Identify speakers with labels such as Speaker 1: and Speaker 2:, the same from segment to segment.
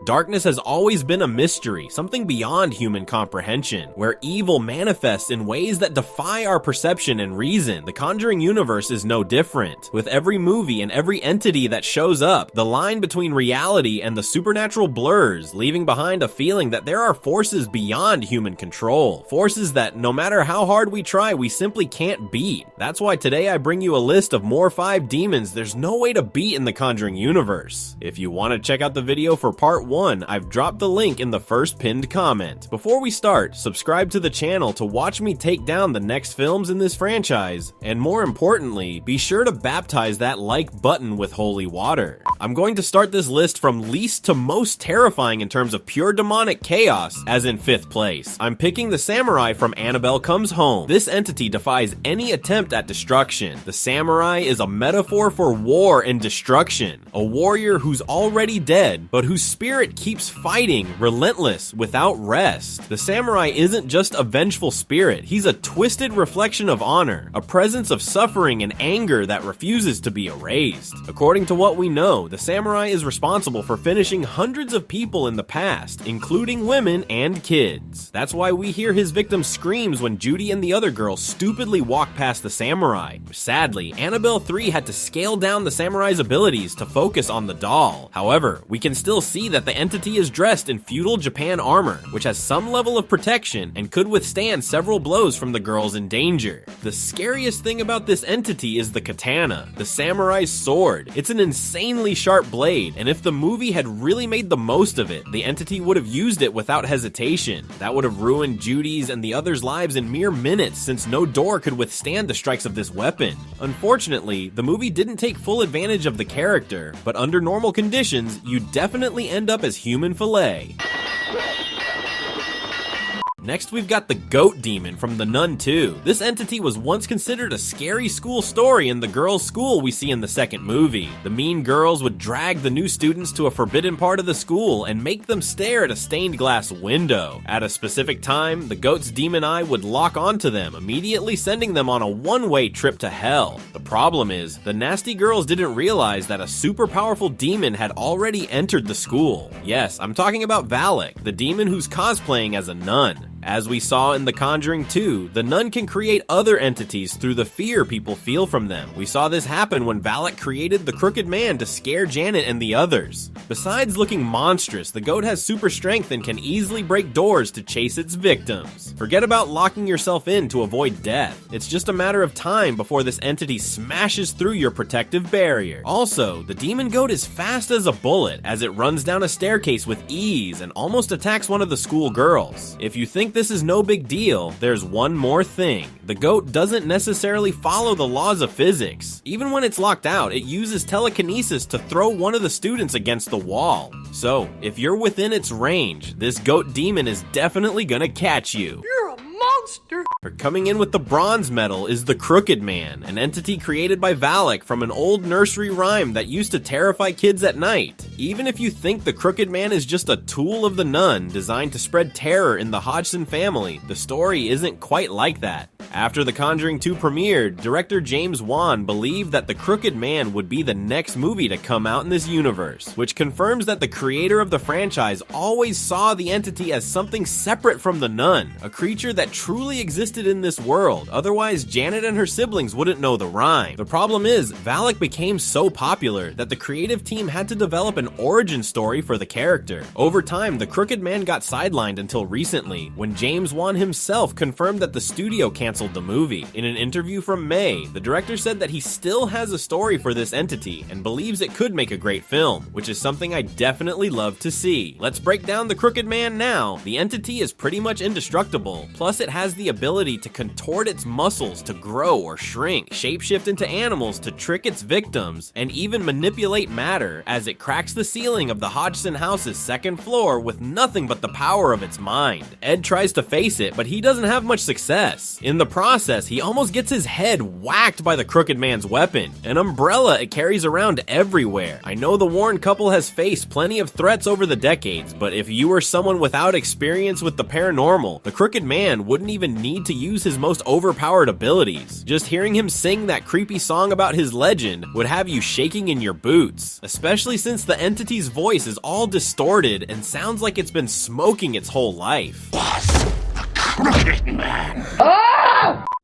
Speaker 1: Darkness has always been a mystery, something beyond human comprehension, where evil manifests in ways that defy our perception and reason. The Conjuring Universe is no different. With every movie and every entity that shows up, the line between reality and the supernatural blurs, leaving behind a feeling that there are forces beyond human control. Forces that, no matter how hard we try, we simply can't beat. That's why today I bring you a list of more 5 demons there's no way to beat in the Conjuring Universe. If you want to check out the video for part 1, I've dropped the link in the first pinned comment. Before we start, subscribe to the channel to watch me take down the next films in this franchise, and more importantly, be sure to baptize that like button with holy water. I'm going to start this list from least to most terrifying in terms of pure demonic chaos, as in 5th place. I'm picking the samurai from Annabelle Comes Home. This entity defies any attempt at destruction. The samurai is a metaphor for war and destruction. A warrior who's already dead, but whose spirit keeps fighting, relentless, without rest. The samurai isn't just a vengeful spirit, he's a twisted reflection of honor, a presence of suffering and anger that refuses to be erased. According to what we know, the samurai is responsible for finishing hundreds of people in the past, including women and kids. That's why we hear his victim screams when Judy and the other girls stupidly walk past the samurai. Sadly, Annabelle 3 had to scale down the samurai's abilities to focus on the doll. However, we can still see that the entity is dressed in feudal Japan armor, which has some level of protection and could withstand several blows from the girls in danger. The scariest thing about this entity is the katana, the samurai's sword. It's an insanely sharp blade, and if the movie had really made the most of it, the entity would have used it without hesitation. That would have ruined Judy's and the others' lives in mere minutes, since no door could withstand the strikes of this weapon. Unfortunately, the movie didn't take full advantage of the character, but under normal conditions, you definitely end up as human fillet. Next, we've got the Goat Demon from The Nun 2. This entity was once considered a scary school story in the girls' school we see in the second movie. The mean girls would drag the new students to a forbidden part of the school and make them stare at a stained glass window. At a specific time, the goat's demon eye would lock onto them, immediately sending them on a one-way trip to hell. The problem is, the nasty girls didn't realize that a super powerful demon had already entered the school. Yes, I'm talking about Valak, the demon who's cosplaying as a nun. As we saw in The Conjuring 2, the nun can create other entities through the fear people feel from them. We saw this happen when Valak created the Crooked Man to scare Janet and the others. Besides looking monstrous, the goat has super strength and can easily break doors to chase its victims. Forget about locking yourself in to avoid death. It's just a matter of time before this entity smashes through your protective barrier. Also, the demon goat is fast as a bullet, as it runs down a staircase with ease and almost attacks one of the school girls. If you think this is no big deal, there's one more thing. The goat doesn't necessarily follow the laws of physics. Even when it's locked out, it uses telekinesis to throw one of the students against the wall. So, if you're within its range, this goat demon is definitely gonna catch you.
Speaker 2: You're a monster!
Speaker 1: Coming in with the bronze medal is the Crooked Man, an entity created by Valak from an old nursery rhyme that used to terrify kids at night. Even if you think the Crooked Man is just a tool of the nun designed to spread terror in the Hodgson family, the story isn't quite like that. After The Conjuring 2 premiered, director James Wan believed that the Crooked Man would be the next movie to come out in this universe, which confirms that the creator of the franchise always saw the entity as something separate from the nun, a creature that truly existed in this world, otherwise Janet and her siblings wouldn't know the rhyme. The problem is, Valak became so popular that the creative team had to develop an origin story for the character. Over time, the Crooked Man got sidelined until recently, when James Wan himself confirmed that the studio canceled the movie. In an interview from May, the director said that he still has a story for this entity and believes it could make a great film, which is something I definitely love to see. Let's break down the Crooked Man now. The entity is pretty much indestructible, plus it has the ability to contort its muscles to grow or shrink, shapeshift into animals to trick its victims, and even manipulate matter as it cracks the ceiling of the Hodgson house's second floor with nothing but the power of its mind. Ed tries to face it, but he doesn't have much success. In the process, he almost gets his head whacked by the Crooked Man's weapon, an umbrella it carries around everywhere. I know the Warren couple has faced plenty of threats over the decades, but if you were someone without experience with the paranormal, the Crooked Man wouldn't even need to use his most overpowered abilities. Just hearing him sing that creepy song about his legend would have you shaking in your boots, especially since the entity's voice is all distorted and sounds like it's been smoking its whole life.
Speaker 2: Crooked Man.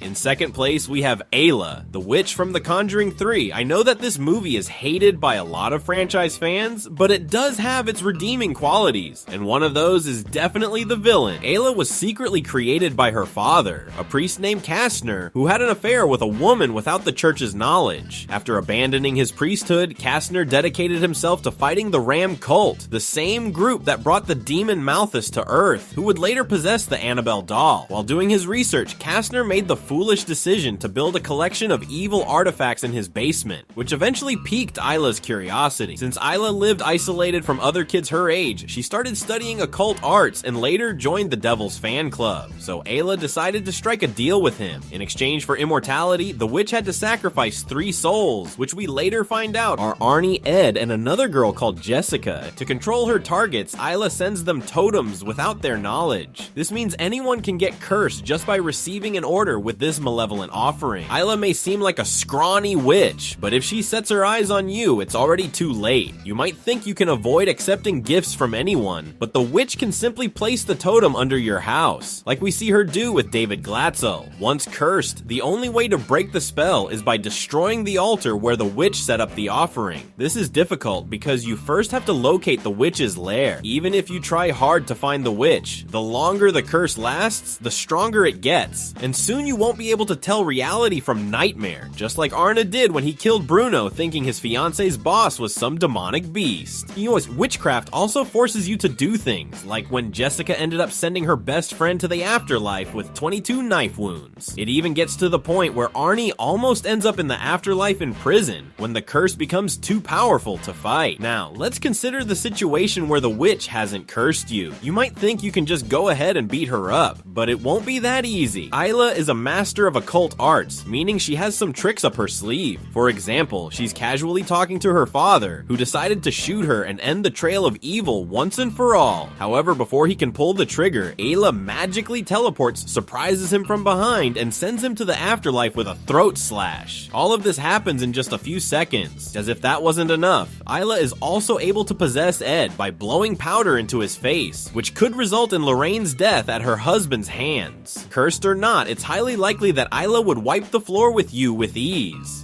Speaker 1: In second place, we have Ayla, the witch from The Conjuring 3. I know that this movie is hated by a lot of franchise fans, but it does have its redeeming qualities, and one of those is definitely the villain. Ayla was secretly created by her father, a priest named Kastner, who had an affair with a woman without the church's knowledge. After abandoning his priesthood, Kastner dedicated himself to fighting the Ram cult, the same group that brought the demon Malthus to Earth, who would later possess the Annabelle doll. While doing his research, Kastner made the foolish decision to build a collection of evil artifacts in his basement, which eventually piqued Ayla's curiosity. Since Ayla lived isolated from other kids her age, she started studying occult arts and later joined the Devil's fan club. So Ayla decided to strike a deal with him. In exchange for immortality, the witch had to sacrifice 3 souls, which we later find out are Arnie, Ed, and another girl called Jessica. To control her targets, Ayla sends them totems without their knowledge. This means anyone can get cursed just by receiving an order with this malevolent offering. Ayla may seem like a scrawny witch, but if she sets her eyes on you, it's already too late. You might think you can avoid accepting gifts from anyone, but the witch can simply place the totem under your house, like we see her do with David Glatzel. Once cursed, the only way to break the spell is by destroying the altar where the witch set up the offering. This is difficult because you first have to locate the witch's lair. Even if you try hard to find the witch, the longer the curse lasts, the stronger it gets, and soon you won't be able to tell reality from nightmare, just like Arna did when he killed Bruno thinking his fiance's boss was some demonic beast. You know, witchcraft also forces you to do things, like when Jessica ended up sending her best friend to the afterlife with 22 knife wounds. It even gets to the point where Arnie almost ends up in the afterlife in prison when the curse becomes too powerful to fight. Now, let's consider the situation where the witch hasn't cursed you. You might think you can just go ahead and beat her up, but it won't be that easy. Ayla is a master of occult arts, meaning she has some tricks up her sleeve. For example, she's casually talking to her father, who decided to shoot her and end the trail of evil once and for all. However, before he can pull the trigger, Ayla magically teleports, surprises him from behind, and sends him to the afterlife with a throat slash. All of this happens in just a few seconds. As if that wasn't enough, Ayla is also able to possess Ed by blowing powder into his face, which could result in Lorraine's death at her husband's hands. Cursed or not, it's highly likely that Ayla would wipe the floor with you with ease.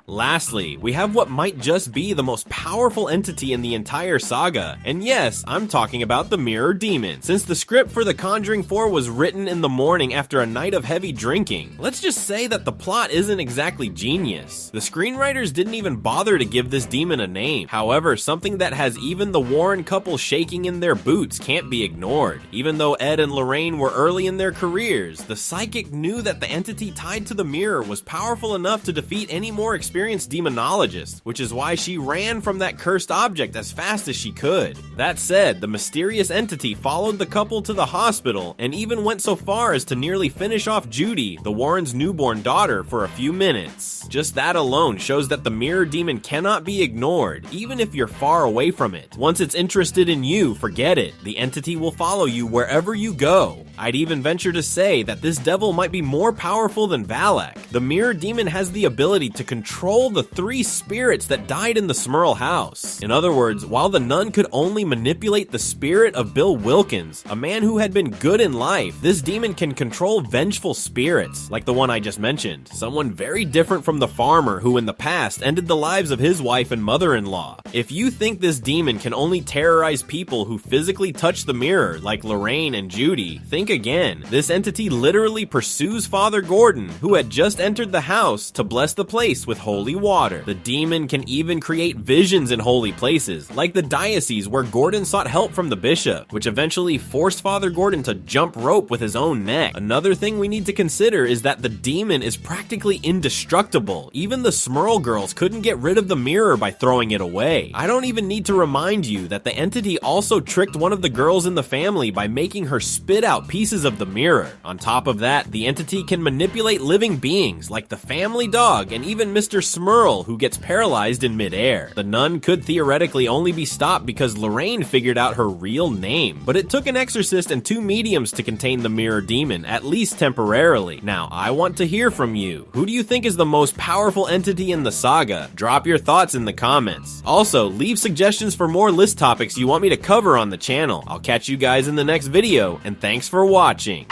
Speaker 1: Lastly, we have what might just be the most powerful entity in the entire saga, and yes, I'm talking about the Mirror Demon. Since the script for The Conjuring 4 was written in the morning after a night of heavy drinking, let's just say that the plot isn't exactly genius. The screenwriters didn't even bother to give this demon a name. However, something that has even the Warren couple shaking in their boots can't be ignored. Even though Ed and Lorraine were early in their careers, the psychic knew that the entity tied to the mirror was powerful enough to defeat any more experienced demonologist, which is why she ran from that cursed object as fast as she could. That said, the mysterious entity followed the couple to the hospital and even went so far as to nearly finish off Judy, the Warrens' newborn daughter, for a few minutes. Just that alone shows that the Mirror Demon cannot be ignored, even if you're far away from it. Once it's interested in you, forget it. The entity will follow you wherever you go. I'd even venture to say that this devil might be more powerful than Valak. The Mirror Demon has the ability to control the 3 spirits that died in the Smurl house. In other words, while the nun could only manipulate the spirit of Bill Wilkins, a man who had been good in life, this demon can control vengeful spirits, like the one I just mentioned, someone very different from the farmer who in the past ended the lives of his wife and mother-in-law. If you think this demon can only terrorize people who physically touch the mirror, like Lorraine and Judy, think again. This entity literally pursues Father Gordon, who had just entered the house, to bless the place with holy water. The demon can even create visions in holy places, like the diocese where Gordon sought help from the bishop, which eventually forced Father Gordon to jump rope with his own neck. Another thing we need to consider is that the demon is practically indestructible. Even the Smurl girls couldn't get rid of the mirror by throwing it away. I don't even need to remind you that the entity also tricked one of the girls in the family by making her spit out pieces of the mirror. On top of that, the entity can manipulate living beings like the family dog and even Mr. Smurl, who gets paralyzed in midair. The nun could theoretically only be stopped because Lorraine figured out her real name, but it took an exorcist and 2 mediums to contain the mirror demon, at least temporarily. Now, I want to hear from you. Who do you think is the most powerful entity in the saga? Drop your thoughts in the comments. Also, leave suggestions for more list topics you want me to cover on the channel. I'll catch you guys in the next video, and thanks for watching.